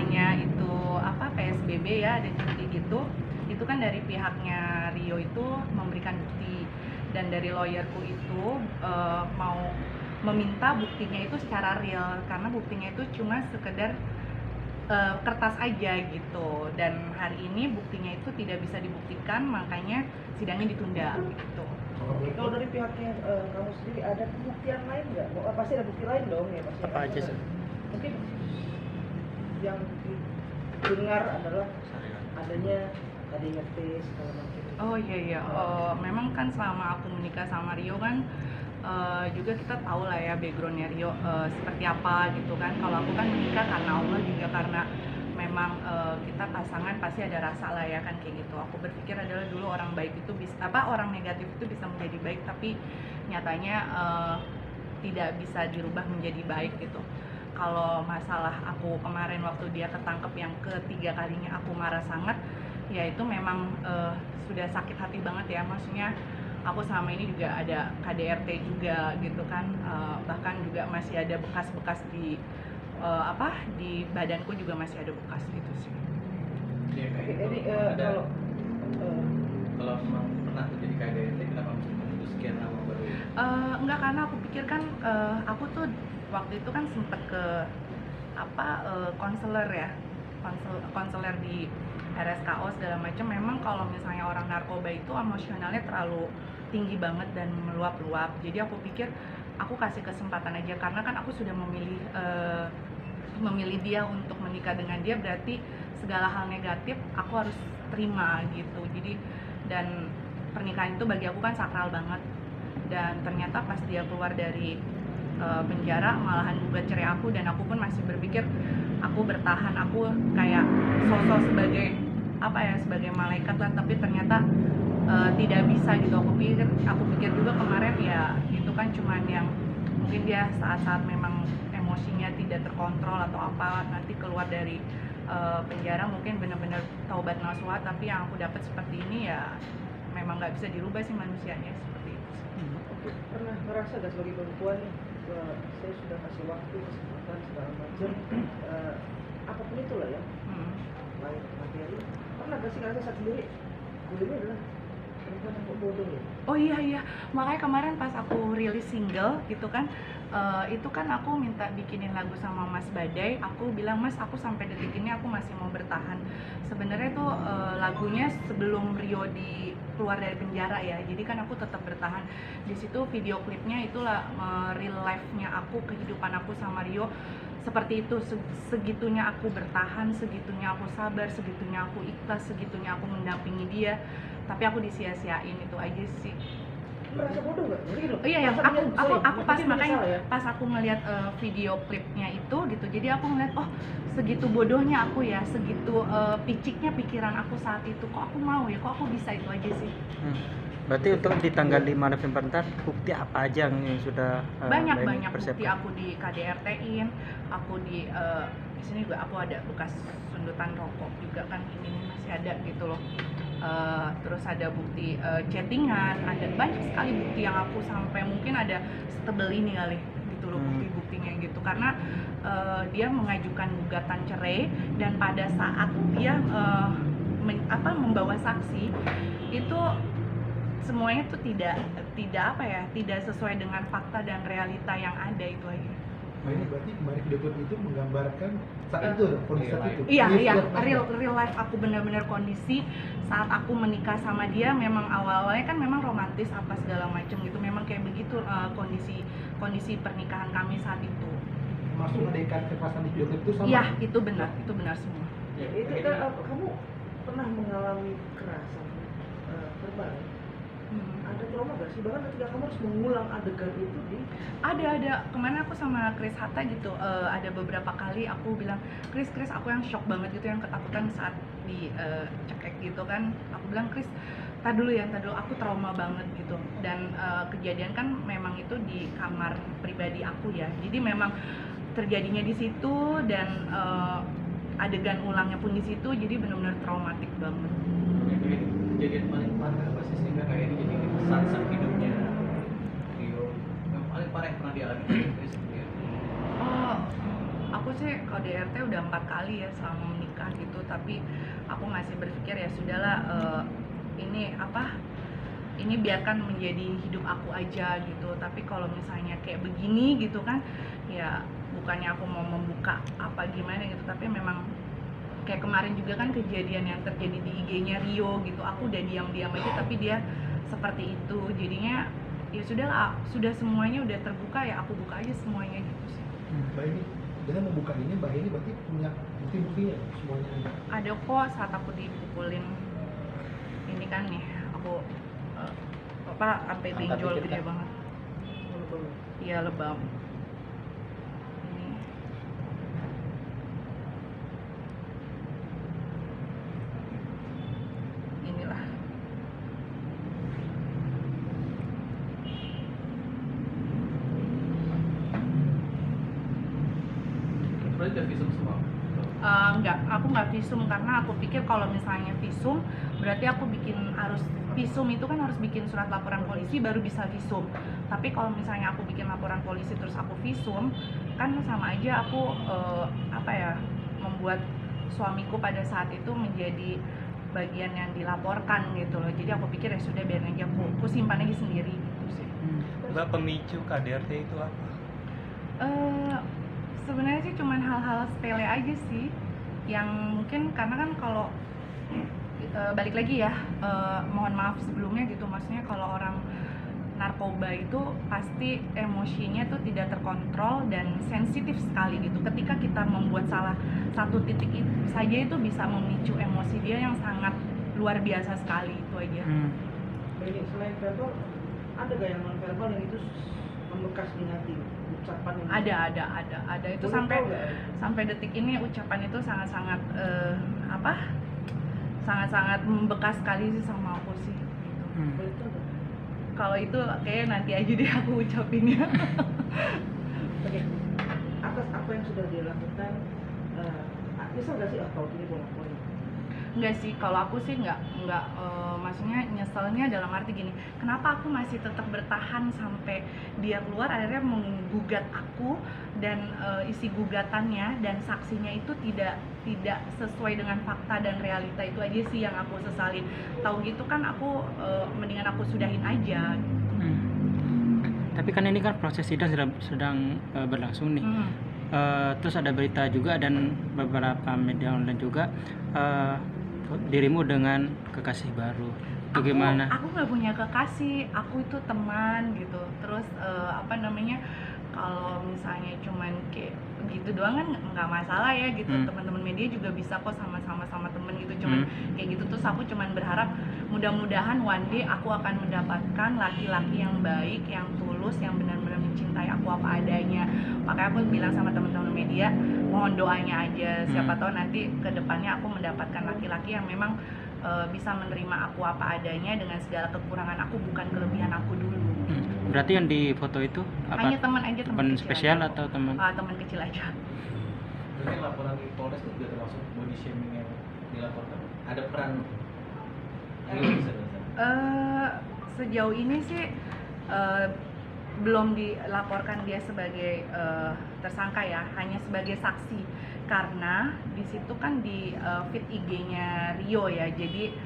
namanya itu apa PSBB ya, ada cuti gitu, itu kan dari pihaknya Rio itu memberikan bukti, dan dari lawyerku itu mau meminta buktinya itu secara real, karena buktinya itu cuma sekedar kertas aja gitu, dan hari ini buktinya itu tidak bisa dibuktikan, makanya sidangnya ditunda gitu. Oke, kalau dari pihaknya kamu sendiri ada pembuktian lain nggak? Pasti ada bukti lain dong ya pasti. Apa aja sih? Mungkin yang didengar adalah adanya KDRT segala macam. Oh iya, memang kan selama aku menikah sama Rio kan juga kita tahu lah ya backgroundnya Rio seperti apa gitu kan. Kalau aku kan menikah karena Allah, juga karena memang kita pasangan pasti ada rasa lah ya kan kayak gitu. Aku berpikir adalah dulu orang baik itu bisa orang negatif itu bisa menjadi baik, tapi nyatanya tidak bisa dirubah menjadi baik gitu. Kalau masalah aku kemarin waktu dia ketangkep yang ketiga kalinya aku marah sangat, ya itu memang sudah sakit hati banget ya. Maksudnya aku selama ini juga ada KDRT juga gitu kan, bahkan juga masih ada bekas-bekas di di badanku juga masih ada bekas gitu sih. Ya, Jadi kalau memang pernah terjadi KDRT, kenapa mesti menunggu sekian lama baru? Enggak, karena aku pikir kan aku tuh waktu itu kan sempet ke konselor ya, konselor di RSKO segala macam. Memang kalau misalnya orang narkoba itu emosionalnya terlalu tinggi banget dan meluap-luap, jadi aku pikir aku kasih kesempatan aja, karena kan aku sudah memilih dia untuk menikah dengan dia, berarti segala hal negatif aku harus terima gitu. Jadi, dan pernikahan itu bagi aku kan sakral banget, dan ternyata pas dia keluar dari penjara malahan gugat cerai aku, dan aku pun masih berpikir aku bertahan, aku kayak sosok sebagai sebagai malaikat lah, tapi ternyata tidak bisa gitu. Aku pikir juga kemarin ya itu kan cuman yang mungkin dia saat-saat memang emosinya tidak terkontrol atau apa, nanti keluar dari penjara mungkin benar-benar taubat nasuha, tapi yang aku dapat seperti ini ya memang nggak bisa dirubah sih manusianya, seperti itu. Oke, pernah ngerasa gak sebagai perempuan nih, saya sudah kasih waktu, kesempatan segala macam, apapun itulah ya, baik materi, pernah gak sih ngerasa saat sendiri, gue ini adalah perempuan yang bodoh ya? Oh iya, makanya kemarin pas aku rilis single gitu kan, itu kan aku minta bikinin lagu sama Mas Badai. Aku bilang, Mas, aku sampai detik ini aku masih mau bertahan. Sebenarnya tuh lagunya sebelum Rio keluar dari penjara ya, jadi kan aku tetap bertahan. Di situ video klipnya itulah real life-nya aku, kehidupan aku sama Rio seperti itu. Segitunya aku bertahan, segitunya aku sabar, segitunya aku ikhlas, segitunya aku mendampingi dia, tapi aku disia-siain, itu aja sih. Merasa bodoh gak? Jadi gitu. Iya, aku pas makanya ya? pas aku ngeliat video klipnya itu gitu, jadi aku ngeliat, oh segitu bodohnya aku ya, segitu piciknya pikiran aku saat itu, kok aku mau ya, kok aku bisa, itu aja sih. Berarti untuk di tanggal 5 November ntar bukti apa aja yang sudah banyak Leni bukti. persiapkan? Aku di KDRT-in, aku di sini juga aku ada bekas sundutan rokok juga kan, ini masih ada gitu loh. Terus ada bukti chattingan, ada banyak sekali bukti yang aku sampai mungkin ada setebel ini kali gitu loh, bukti-buktinya gitu, karena dia mengajukan gugatan cerai, dan pada saat dia membawa saksi itu semuanya tuh tidak sesuai dengan fakta dan realita yang ada, itu aja. Nah ini berarti kemarin video klip itu menggambarkan saat itu, kondisi saat itu. Iya, real life aku, benar-benar kondisi saat aku menikah sama dia. Memang awalnya kan memang romantis apa segala macam gitu, memang kayak begitu kondisi pernikahan kami saat itu. Masuk ada kekerasan di video klip itu sama? Iya, itu benar semua. Ya, Itu kan kamu pernah mengalami kekerasan verbal? Ada trauma gak sih? Bahkan ketika kamu harus mengulang adegan itu di... Ada. Kemana aku sama Chris Hatta gitu, ada beberapa kali aku bilang, Chris, aku yang shock banget gitu, yang ketakutan saat di cekek gitu kan. Aku bilang, Chris, tar dulu, aku trauma banget gitu. Dan kejadian kan memang itu di kamar pribadi aku ya, jadi memang terjadinya di situ, dan adegan ulangnya pun di situ, jadi benar-benar traumatik banget. Kejadian paling parah apa sih sehingga kayak ini jadi kesan hidupnya Rio yang paling parah yang pernah dialami? Aku sih KDRT udah 4 kali ya selama menikah gitu, tapi aku masih berpikir ya sudahlah, ini biarkan menjadi hidup aku aja gitu. Tapi kalau misalnya kayak begini gitu kan, ya bukannya aku mau membuka apa gimana gitu, tapi memang kayak kemarin juga kan kejadian yang terjadi di IG-nya Rio gitu, aku udah diam-diam aja tapi dia seperti itu. Jadinya ya sudahlah, sudah semuanya udah terbuka, ya aku buka aja semuanya gitu sih. Mbak ini dengan membuka ini, Mbak ini berarti punya bukti-buktinya semuanya ada. Ada kok, saat aku dipukulin ini kan nih, aku sampai benjol gede banget. Iya, lebam. Ini. Inilah. Berarti udah visum semua? Enggak, aku nggak visum karena aku pikir kalau misalnya visum berarti aku harus visum itu kan harus bikin surat laporan polisi baru bisa visum. Tapi kalau misalnya aku bikin laporan polisi terus aku visum, kan sama aja aku membuat suamiku pada saat itu menjadi bagian yang dilaporkan gitu loh. Jadi aku pikir ya sudah, biar aja aku simpan aja sendiri gitu sih. Mbak, pemicu KDRT itu apa? Sebenarnya sih cuman hal-hal sepele aja sih, yang mungkin karena kan kalau balik lagi ya, mohon maaf sebelumnya gitu, maksudnya kalau orang narkoba itu pasti emosinya tuh tidak terkontrol dan sensitif sekali gitu. Ketika kita membuat salah satu titik itu saja itu bisa memicu emosi dia yang sangat luar biasa sekali, itu aja. Ini selain verbal, ada gak yang non verbal yang itu membekas di hati, ucapan yang Ada itu sampai detik ini ucapan itu sangat-sangat sangat-sangat membekas sekali sih sama aku sih gitu. Kalau itu kayak nanti aja deh aku ucapinnya. Oke. Atas apa yang sudah dia lakukan, nyesel gak sih kalau ini bolak-balik? Enggak sih, kalau aku sih enggak maksudnya nyeselnya dalam arti gini, kenapa aku masih tetap bertahan sampai dia keluar akhirnya menggugat aku, dan isi gugatannya dan saksinya itu tidak sesuai dengan fakta dan realita. Itu aja sih yang aku sesalin. Tahu gitu kan aku mendingan aku sudahin aja. Tapi kan ini kan proses sidang sedang berlangsung nih. Terus ada berita juga dan beberapa media online juga dirimu dengan kekasih baru. Itu gimana? Aku nggak punya kekasih, aku itu teman gitu. Terus kalau misalnya cuman kayak gitu doang kan nggak masalah ya gitu. Teman-teman media juga bisa kok sama-sama temen gitu, cuman kayak gitu. Terus aku cuman berharap mudah-mudahan one day aku akan mendapatkan laki-laki yang baik, yang tulus, yang benar-benar mencintai aku apa adanya. Makanya aku bilang sama teman-teman media, mohon doanya aja, siapa tahu nanti kedepannya aku mendapatkan laki-laki yang memang bisa menerima aku apa adanya dengan segala kekurangan aku, bukan kelebihan aku dulu. Berarti yang di foto itu apa? Hanya teman aja, teman spesial aja, atau teman? Teman kecil aja. Berarti laporan di Polres itu juga termasuk body shaming yang dilaporkan? Ada peran sejauh ini sih belum dilaporkan dia sebagai tersangka ya, hanya sebagai saksi. Karena di situ kan di feed IG-nya Rio ya, jadi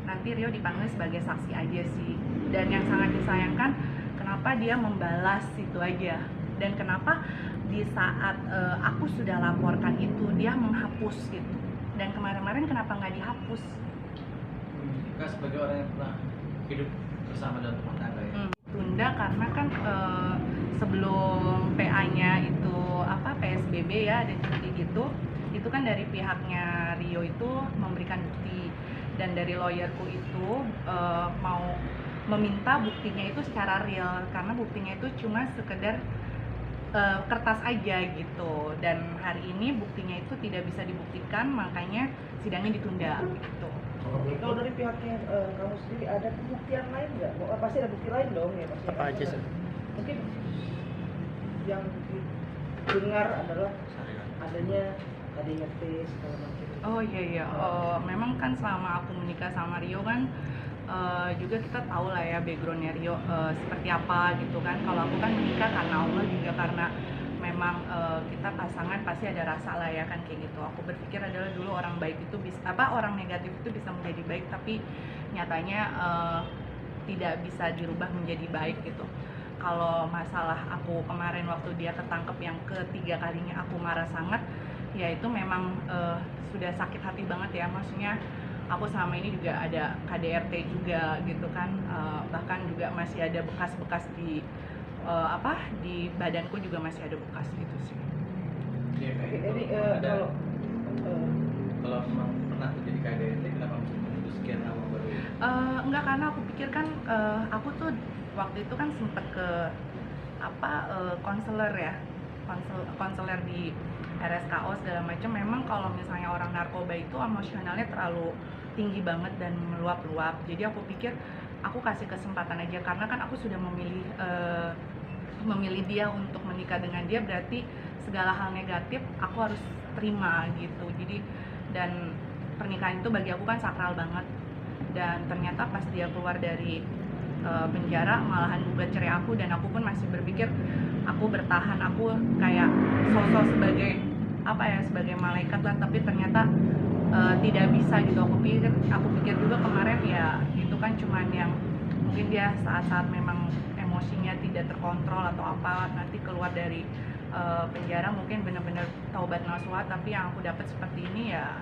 nanti Rio dipanggil sebagai saksi aja sih. Dan yang sangat disayangkan, kenapa dia membalas itu aja, dan kenapa di saat aku sudah laporkan itu dia menghapus gitu. Dan kemarin-kemarin kenapa nggak dihapus? Kak, sebagai orang yang pernah hidup bersama dalam rumah tangga ya? Tunda karena kan sebelum PA-nya itu PSBB ya, dan cuti gitu, itu kan dari pihaknya Rio itu memberikan bukti, dan dari lawyerku itu mau meminta buktinya itu secara real, karena buktinya itu cuma sekedar kertas aja gitu, dan hari ini buktinya itu tidak bisa dibuktikan, makanya sidangnya ditunda gitu. Kalau dari pihaknya kamu sendiri ada pembuktian lain nggak? Pasti ada bukti lain dong ya pasti. Apa aja sih? Mungkin yang didengar adalah adanya KDRT segala macam. Oh iya, memang kan selama aku menikah sama Rio kan juga kita tahu lah ya backgroundnya Rio seperti apa gitu kan. Kalau aku kan menikah karena Allah, juga karena memang kita pasangan pasti ada rasa lah ya kan kayak gitu. Aku berpikir adalah dulu orang baik itu orang negatif itu bisa menjadi baik, tapi nyatanya tidak bisa dirubah menjadi baik gitu. Kalau masalah aku kemarin waktu dia ketangkep yang ketiga kalinya aku marah sangat, ya itu memang sudah sakit hati banget ya. Maksudnya aku selama ini juga ada KDRT juga gitu kan, bahkan juga masih ada bekas-bekas di di badanku juga masih ada bekas gitu sih. Iya, Oke, kayak ini ada kalau kalau memang pernah terjadi KDRT, kenapa mesti menunggu sekian lama baru? Enggak, karena aku pikir kan aku tuh waktu itu kan sempet ke konselor ya, konselor di RSKO segala macam. Memang kalau misalnya orang narkoba itu emosionalnya terlalu tinggi banget dan meluap-luap. Jadi aku pikir aku kasih kesempatan aja, karena kan aku sudah memilih dia untuk menikah dengan dia, berarti segala hal negatif aku harus terima gitu. Jadi dan pernikahan itu bagi aku kan sakral banget. Dan ternyata pas dia keluar dari penjara malahan gugat cerai aku, dan aku pun masih berpikir aku bertahan, aku kayak sosok sebagai sebagai malaikat lah, tapi ternyata tidak bisa gitu. Aku pikir juga kemarin ya itu kan cuman yang mungkin dia saat-saat memang emosinya tidak terkontrol atau apa, nanti keluar dari penjara mungkin benar-benar taubat nasuha. Tapi yang aku dapat seperti ini ya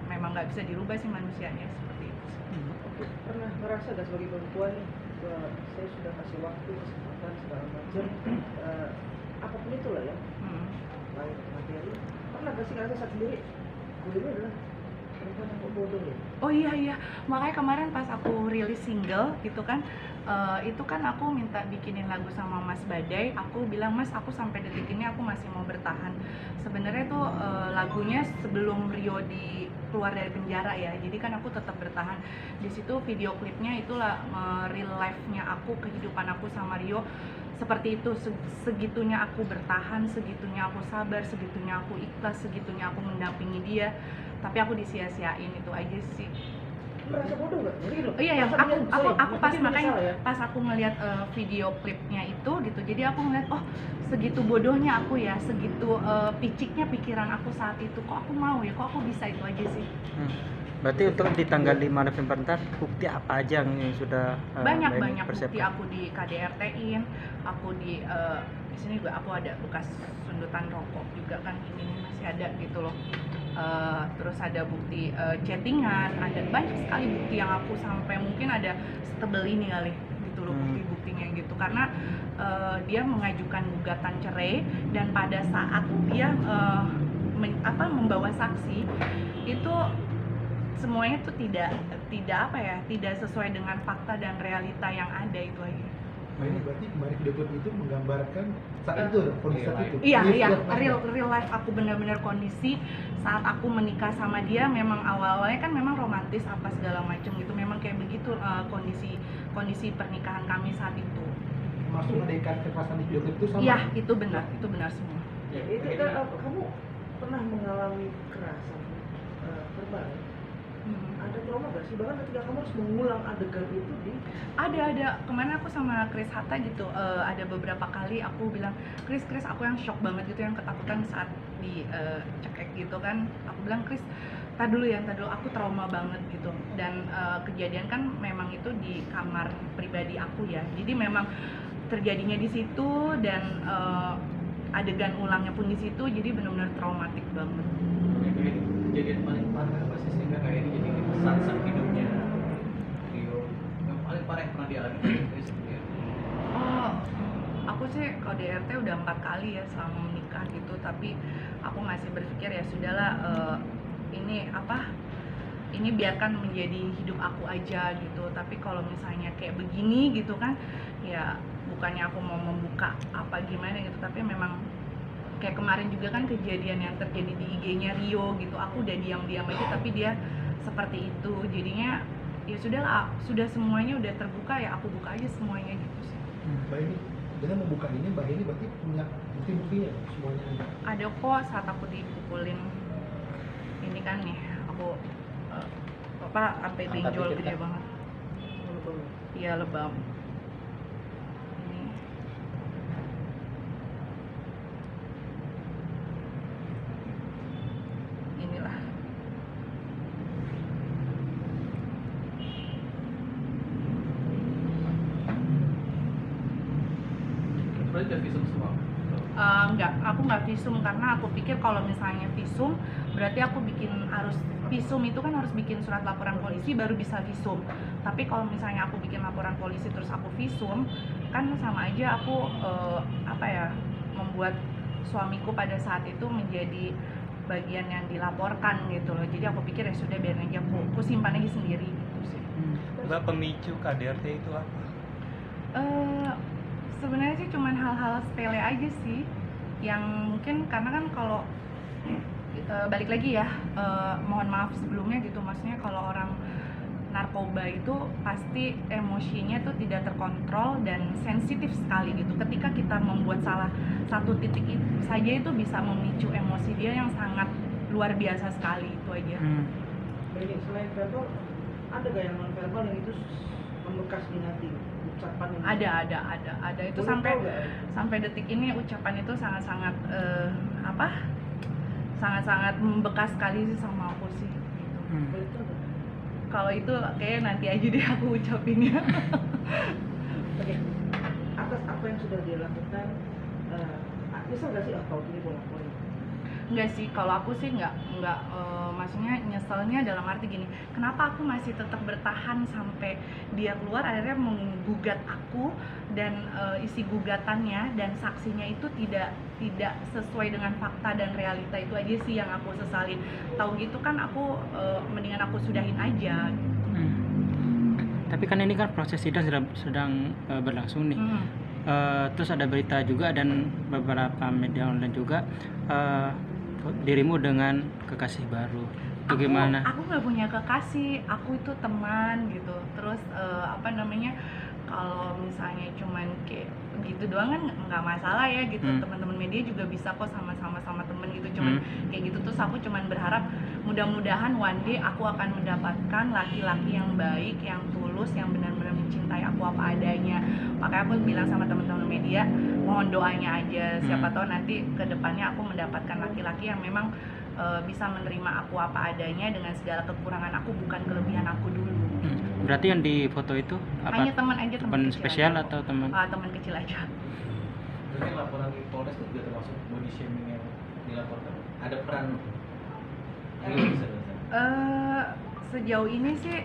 memang nggak bisa dirubah sih manusianya, seperti itu sih. Oke, pernah ngerasa gak sebagai perempuan nih, saya sudah kasih waktu, kesempatan segala macam, apapun itu lah ya, baik materi, pernah gak sih ngerasa saat sendiri, gue ini adalah perempuan yang bodoh ya? Oh iya, makanya kemarin pas aku rilis single gitu kan, itu kan aku minta bikinin lagu sama Mas Badai. Aku bilang, Mas, aku sampai detik ini aku masih mau bertahan. Sebenarnya tuh lagunya sebelum Rio keluar dari penjara ya, jadi kan aku tetap bertahan. Di situ video klipnya itulah real life-nya aku, kehidupan aku sama Rio seperti itu. Segitunya aku bertahan, segitunya aku sabar, segitunya aku ikhlas, segitunya aku mendampingi dia, tapi aku disia-siain. Itu aja sih. Merasa bodoh nggak? Jadi gitu. Iya, yang aku pas makanya ya? pas aku ngelihat video klipnya itu gitu, jadi aku ngeliat, oh segitu bodohnya aku ya, segitu piciknya pikiran aku saat itu, kok aku mau ya, kok aku bisa, itu aja sih. Berarti untuk di tanggal 5 November ntar bukti apa aja yang sudah banyak Mbak Eni bukti. persiapkan? Aku di KDRT-in, aku di sini juga aku ada bekas sundutan rokok juga kan, ini masih ada gitu loh. Terus ada bukti chattingan, ada banyak sekali bukti yang aku sampai mungkin ada setebel ini kali gitu loh, bukti-buktinya gitu. Karena dia mengajukan gugatan cerai, dan pada saat dia membawa saksi itu semuanya tuh tidak sesuai dengan fakta dan realita yang ada, itu aja. Nah, ini berarti kemarin video klip itu menggambarkan saat itu kondisi saat itu. Iya, real life aku benar-benar kondisi saat aku menikah sama dia. Memang awalnya kan memang romantis apa segala macam gitu, memang kayak begitu kondisi pernikahan kami saat itu. Masuk ada ikan kekerasan di video klip itu sama? Iya, itu benar semua. Ya, Itu kan kamu pernah mengalami kekerasan verbal? Ada trauma gak sih? Bahkan ketika kamu harus mengulang adegan itu di... Ada. Kemarin aku sama Chris Hatta gitu, ada beberapa kali aku bilang, Chris, aku yang shock banget gitu, yang ketakutan saat di cekek gitu kan. Aku bilang, Chris, tar dulu, aku trauma banget gitu. Dan kejadian kan memang itu di kamar pribadi aku ya, jadi memang terjadinya di situ, dan adegan ulangnya pun di situ, jadi benar-benar traumatik banget. Kejadian paling parah apa sih sehingga kayak ini jadi kesan hidupnya Rio yang paling parah yang pernah dialami Chris? Aku sih KDRT udah 4 kali ya selama menikah gitu, tapi aku masih berpikir ya sudahlah, ini biarkan menjadi hidup aku aja gitu. Tapi kalau misalnya kayak begini gitu kan, ya bukannya aku mau membuka apa gimana gitu, tapi memang kayak kemarin juga kan kejadian yang terjadi di IG-nya Rio gitu, aku udah diam-diam aja, tapi dia seperti itu. Jadinya ya sudahlah, sudah semuanya udah terbuka, ya aku buka aja semuanya gitu sih. Mbak Eni, dengan membuka ini, Mbak Eni berarti punya bukti-buktinya semuanya ada? Ada kok, saat aku dipukulin ini kan nih, aku sampai benjol gede banget. Iya, lebam. Ini berarti udah visum semua? Enggak, aku nggak visum karena aku pikir kalau misalnya visum berarti aku harus visum itu kan harus bikin surat laporan polisi baru bisa visum. Tapi kalau misalnya aku bikin laporan polisi terus aku visum kan sama aja aku membuat suamiku pada saat itu menjadi bagian yang dilaporkan gitu loh. Jadi aku pikir ya sudah biar aja aku simpan aja sendiri gitu sih. Mbak, pemicu KDRT itu apa? Sebenarnya sih cuman hal-hal sepele aja sih yang mungkin karena kan kalau balik lagi ya, mohon maaf sebelumnya gitu, maksudnya kalau orang narkoba itu pasti emosinya tuh tidak terkontrol dan sensitif sekali gitu. Ketika kita membuat salah satu titik itu saja itu bisa memicu emosi dia yang sangat luar biasa sekali, itu aja. Jadi selain verbal, ada gak yang non verbal yang itu membekas di hati, ucapan yang Ada itu sampai detik ini ucapan itu sangat-sangat sangat-sangat membekas sekali sih sama aku sih gitu. Itu ada. Kalau itu kayak nanti aja deh aku ucapinnya. Oke, atas apa yang sudah dia lakukan, nyesel gak sih kalau ini mau laporin? Enggak sih, kalau aku sih enggak maksudnya nyeselnya dalam arti gini, kenapa aku masih tetap bertahan sampai dia keluar akhirnya menggugat aku dan isi gugatannya dan saksinya itu tidak sesuai dengan fakta dan realita, itu aja sih yang aku sesalin. Tahu gitu kan aku mendingan aku sudahin aja gitu. Tapi kan ini kan proses sidang sedang berlangsung nih. Terus ada berita juga dan beberapa media online juga dirimu dengan kekasih baru. Itu gimana? Aku nggak punya kekasih, aku itu teman gitu. Terus kalau misalnya cuman kayak gitu doang kan nggak masalah ya gitu. Teman-teman media juga bisa kok sama-sama temen gitu. Cuman kayak gitu, terus aku cuman berharap mudah-mudahan one day aku akan mendapatkan laki-laki yang baik, yang tulus, yang benar-benar mencintai aku apa adanya. Makanya aku bilang sama teman-teman media, mohon doanya aja, siapa tahu nanti kedepannya aku mendapatkan laki-laki yang memang bisa menerima aku apa adanya dengan segala kekurangan aku, bukan kelebihan aku dulu. Berarti yang di foto itu apa? Hanya teman aja, teman kecil spesial aja. atau teman? Teman kecil aja. Berarti laporan di Polres itu juga termasuk body shaming yang dilaporkan? Ada peran Sejauh ini sih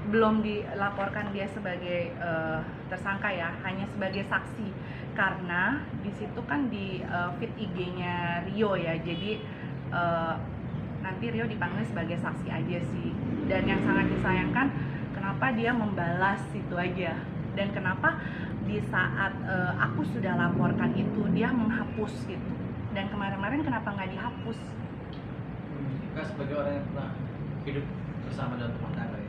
belum dilaporkan dia sebagai tersangka ya, hanya sebagai saksi karena di situ kan di feed IG-nya Rio ya, jadi nanti Rio dipanggil sebagai saksi aja sih. Dan yang sangat disayangkan kenapa dia membalas itu aja, dan kenapa di saat aku sudah laporkan itu dia menghapus gitu, dan kemarin-kemarin kenapa nggak dihapus? Kak sebagai orang yang pernah hidup bersama dalam rumah tangga ya,